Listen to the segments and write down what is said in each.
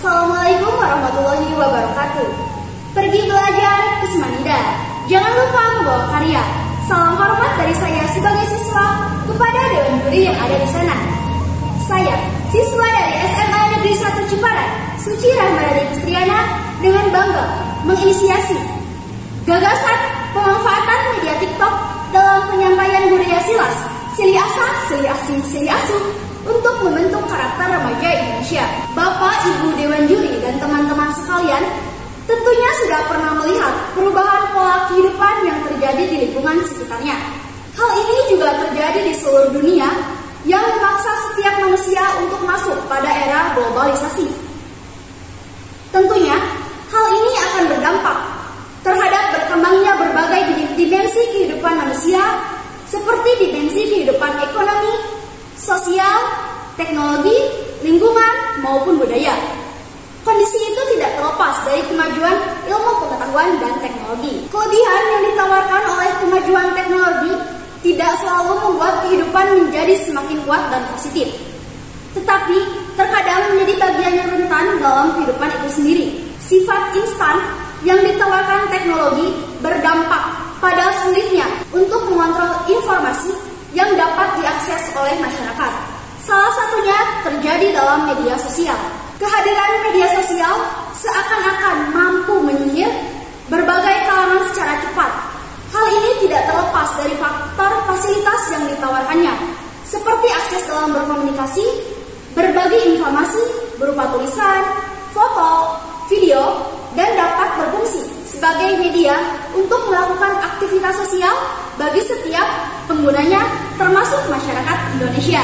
Assalamualaikum warahmatullahi wabarakatuh. Pergi belajar ke Semanida. Jangan lupa membawa karya. Salam hormat dari saya sebagai siswa kepada Dewan Juri yang ada di sana. Saya, siswa dari SMA Negeri 1 Ciparai, Suci Rahmadani Kustriana, dengan bangga menginisiasi gagasan pemanfaatan media TikTok dalam penyampaian budaya Silas, Sili Asa, Sili Asih, Sili Asuh untuk membentuk karakter remaja Indonesia. Bapak, Ibu Dewan Juri dan teman-teman sekalian tentunya sudah pernah melihat perubahan pola kehidupan yang terjadi di lingkungan sekitarnya. Hal ini juga terjadi di seluruh dunia yang memaksa setiap manusia untuk masuk pada era globalisasi. Tentunya, hal ini akan berdampak terhadap berkembangnya berbagai dimensi kehidupan manusia seperti dimensi kehidupan ekonomi, sosial, teknologi, lingkungan, maupun budaya. Kondisi itu tidak terlepas dari kemajuan ilmu pengetahuan dan teknologi. Kelebihan yang ditawarkan oleh kemajuan teknologi tidak selalu membuat kehidupan menjadi semakin kuat dan positif, tetapi terkadang menjadi bagian yang rentan dalam kehidupan itu sendiri. Sifat instan yang ditawarkan teknologi berdampak pada sulitnya untuk mengontrol informasi yang dapat diakses oleh masyarakat. Salah satunya terjadi dalam media sosial. Kehadiran media sosial seakan-akan mampu menyihir berbagai kalangan secara cepat. Hal ini tidak terlepas dari faktor fasilitas yang ditawarkannya, seperti akses dalam berkomunikasi, berbagi informasi berupa tulisan, foto, video, dan dapat berfungsi sebagai media untuk melakukan aktivitas sosial bagi setiap penggunanya, termasuk masyarakat Indonesia.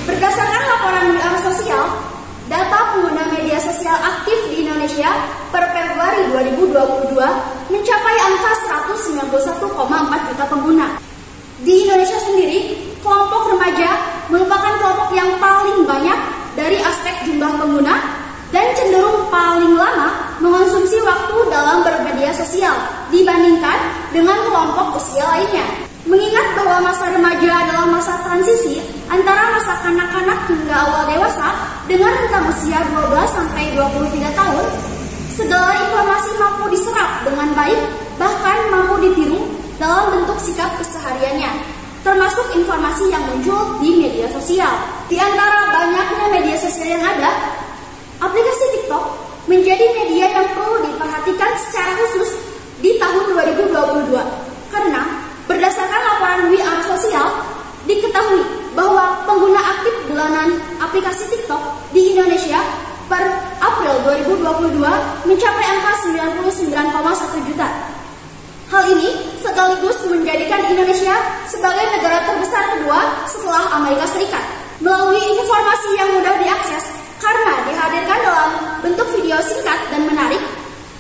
Berdasarkan laporan WR Sosial, data pengguna media sosial aktif di Indonesia per Februari 2022 mencapai angka 191,4 juta pengguna. Di Indonesia sendiri, kelompok remaja merupakan kelompok yang paling banyak dari aspek jumlah pengguna dan cenderung paling lama mengonsumsi waktu dalam bermedia sosial dibandingkan dengan kelompok usia lainnya. Mengingat bahwa masa remaja adalah masa transisi antara masa kanak-kanak hingga awal dewasa dengan rentang usia 12-23 tahun, segala informasi mampu diserap dengan baik, bahkan mampu ditiru dalam bentuk sikap kesehariannya, termasuk informasi yang muncul di media sosial. Di antara banyaknya media sosial yang ada, aplikasi TikTok menjadi media yang perlu diperhatikan secara khusus di tahun 2022 karena berdasarkan laporan WR Sosial diketahui bahwa pengguna aktif bulanan aplikasi TikTok di Indonesia per April 2022 mencapai angka 99,1 juta. Hal ini sekaligus menjadikan Indonesia sebagai negara terbesar kedua setelah Amerika Serikat. Melalui informasi yang mudah diakses karena dihadirkan dalam bentuk video singkat dan menarik,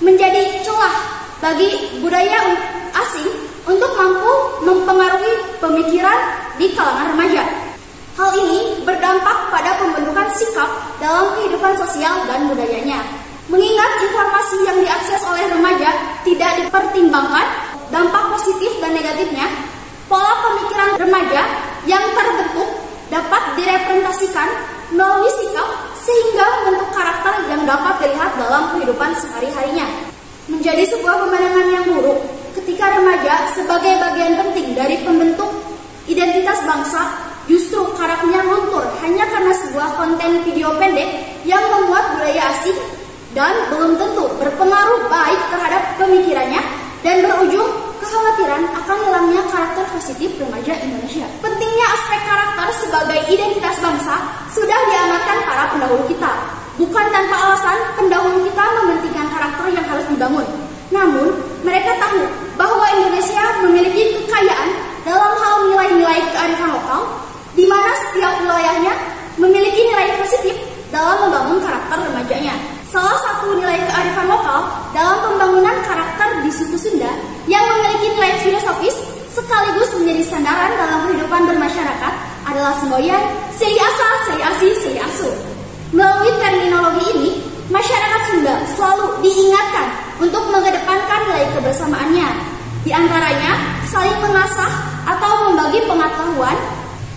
menjadi celah bagi budaya asing untuk mampu mempengaruhi pemikiran di kalangan remaja. Hal ini berdampak pada pembentukan sikap dalam kehidupan sosial dan budayanya. Mengingat informasi yang diakses oleh remaja tidak dipertimbangkan dampak positif dan negatifnya, pola pemikiran remaja yang terbentuk dapat direpresentasikan melalui sikap sehingga membentuk karakter yang dapat dilihat dalam kehidupan sehari-harinya. Menjadi sebuah pemandangan yang buruk ketika remaja sebagai bagian penting dari pembentuk identitas bangsa justru karakternya luntur hanya karena sebuah konten video pendek yang memuat budaya asing dan belum tentu berpengaruh baik terhadap pemikirannya dan berujung kekhawatiran akan hilangnya karakter positif remaja Indonesia. Pentingnya aspek karakter sebagai identitas bangsa sudah diamatkan para pendahulu kita. Bukan tanpa alasan pendahulu kita mementingkan karakter yang harus dibangun. Namun, mereka tahu bahwa Indonesia memiliki kekayaan dalam hal nilai-nilai kearifan lokal, di mana setiap wilayahnya memiliki nilai positif dalam membangun karakter remajanya. Salah satu nilai kearifan lokal dalam pembangunan karakter di suku Sunda yang memiliki nilai filosofis sekaligus menjadi sandaran dalam kehidupan bermasyarakat adalah semboyan Sili Asa, Sili Asih, Sili Asuh. Melalui terminologi ini, masyarakat Sunda selalu diingatkan untuk mengedepankan nilai kebersamaannya. Di antaranya, saling mengasah atau membagi pengetahuan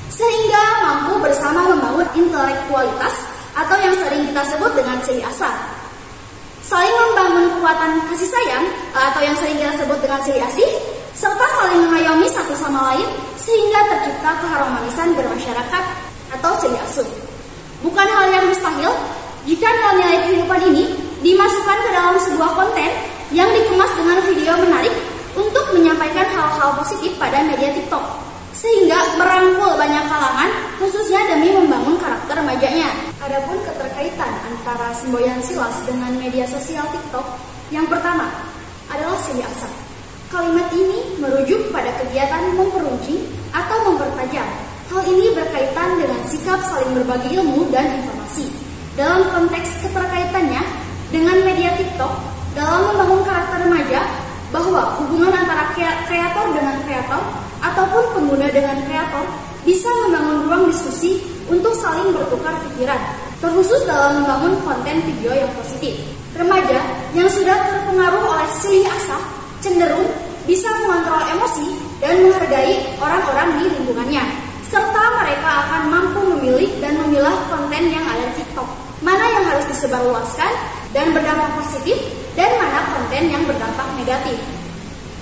sehingga mampu bersama membangun intelektualitas atau yang sering kita sebut dengan silih asah. Saling membangun kekuatan kasih sayang atau yang sering kita sebut dengan silih asih, serta saling mengayomi satu sama lain sehingga tercipta keharmonisan bermasyarakat atau silih asuh. Bukan hal yang mustahil jika nilai-nilai kehidupan ini dimasukkan ke dalam sebuah konten yang dikemas dengan video menarik untuk menyampaikan hal-hal positif pada media TikTok, sehingga merangkul banyak kalangan khususnya demi membangun karakter remajanya. Adapun keterkaitan antara semboyan silas dengan media sosial TikTok, yang pertama adalah silih asah. Kalimat ini merujuk pada kegiatan memperuncing atau mempertajam. Hal ini berkaitan dengan sikap saling berbagi ilmu dan informasi. Dalam konteks keterkaitannya dengan media TikTok, dalam membangun karakter remaja, bahwa hubungan antara kreator dengan kreator ataupun pengguna dengan kreator bisa membangun ruang diskusi untuk saling bertukar pikiran, terkhusus dalam membangun konten video yang positif. Remaja yang sudah terpengaruh oleh silih asah cenderung bisa mengontrol emosi dan menghargai orang-orang di lingkungannya, serta mereka akan mampu memilih dan memilah konten yang ada di TikTok, mana yang harus disebarluaskan dan berdampak positif, dan mana konten yang berdampak negatif.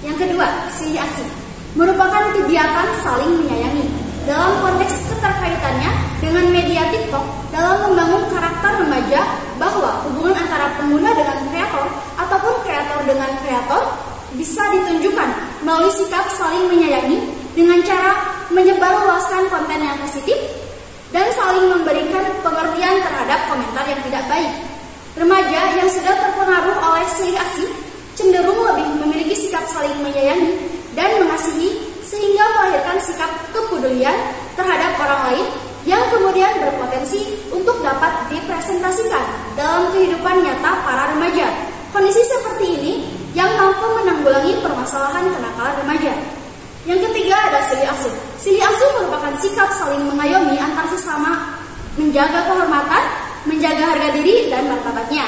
Yang kedua, silih asih merupakan kegiatan saling menyayangi. Dalam konteks keterkaitannya dengan media TikTok, dalam membangun karakter remaja bahwa hubungan antara pengguna dengan kreator ataupun kreator dengan kreator bisa ditunjukkan melalui sikap saling menyayangi dengan cara menyebarluaskan konten yang positif dan saling memberikan pengertian terhadap komentar yang tidak baik. Remaja yang sudah terpengaruh oleh silih asih cenderung lebih memiliki sikap saling menyayangi dan mengasihi, sehingga melahirkan sikap kepedulian terhadap orang lain yang kemudian berpotensi untuk dapat dipresentasikan dalam kehidupan nyata para remaja. Kondisi seperti ini yang mampu menanggulangi permasalahan kenakalan remaja. Yang ketiga ada silih asuh. Silih asuh merupakan sikap saling mengayomi antar sesama, menjaga kehormatan, menjaga harga diri dan martabatnya.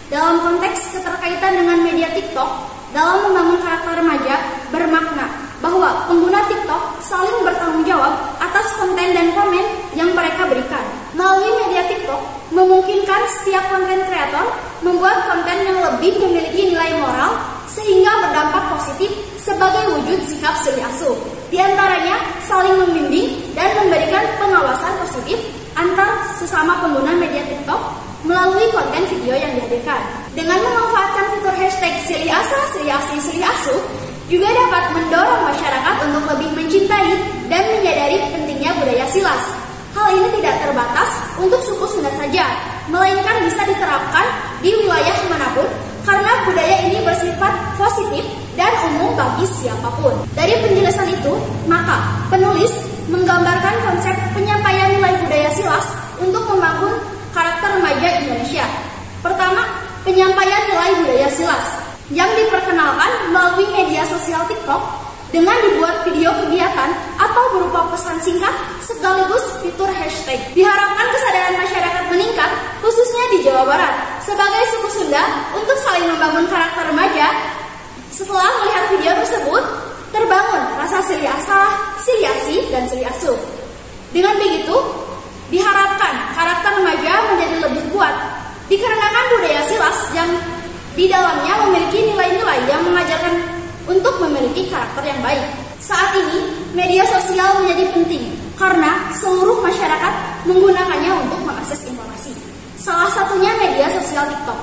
Dalam konteks keterkaitan dengan media TikTok, dalam membangun karakter remaja bermakna bahwa pengguna TikTok saling bertanggung jawab atas konten dan komen yang mereka berikan. Melalui media TikTok, memungkinkan setiap konten kreator membuat konten yang lebih memiliki nilai moral sehingga berdampak positif sebagai wujud sikap silih asuh. Di antaranya saling membimbing dan memberikan pengawasan positif antar sesama pengguna media TikTok melalui konten video yang dihadirkan. Dengan memanfaatkan fitur hashtag silih asah, silih asih, silih asuh, juga dapat mendorong masyarakat untuk lebih mencintai dan menyadari pentingnya budaya silas. Hal ini tidak terbatas untuk suku Sunda saja, melainkan bisa diterapkan di wilayah manapun karena budaya ini bersifat positif dan umum bagi siapapun. Dari penjelasan itu, maka penulis menggambarkan konsep penyampaian nilai budaya silas untuk membangun karakter remaja Indonesia. Pertama, penyampaian nilai budaya silas yang diperkenalkan melalui media sosial TikTok dengan dibuat video kegiatan atau berupa pesan singkat sekaligus fitur hashtag. Diharapkan kesadaran masyarakat meningkat, khususnya di Jawa Barat, sebagai suku Sunda untuk saling membangun karakter remaja. Setelah melihat video tersebut, terbangun rasa silih asah, silih asih, dan silih asuh. Dengan begitu, diharapkan karakter remaja menjadi lebih kuat, dikarenakan budaya silas yang di dalamnya memiliki nilai-nilai yang mengajarkan untuk memiliki karakter yang baik. Saat ini, media sosial menjadi penting karena seluruh masyarakat menggunakannya untuk mengakses informasi. Salah satunya media sosial TikTok.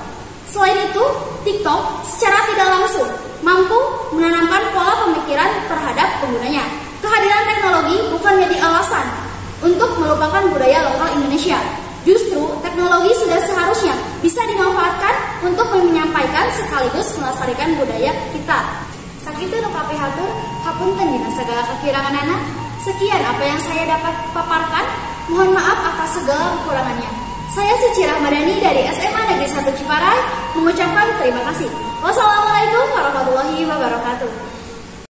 Selain itu, TikTok secara tidak langsung mampu menanamkan pola pemikiran terhadap penggunanya. Kehadiran teknologi bukan menjadi alasan untuk melupakan budaya lokal Indonesia. Justru, teknologi sudah seharusnya bisa dimanfaatkan untuk menyampaikan sekaligus melestarikan budaya kita. Sakitu nu kapihatur, hapunten dina sagala kakiranganana. Sekian apa yang saya dapat paparkan. Mohon maaf atas segala kekurangannya. Saya Suci Rahmadani dari SMA Negeri 1 Ciparai mengucapkan terima kasih. Wassalamualaikum warahmatullahi wabarakatuh.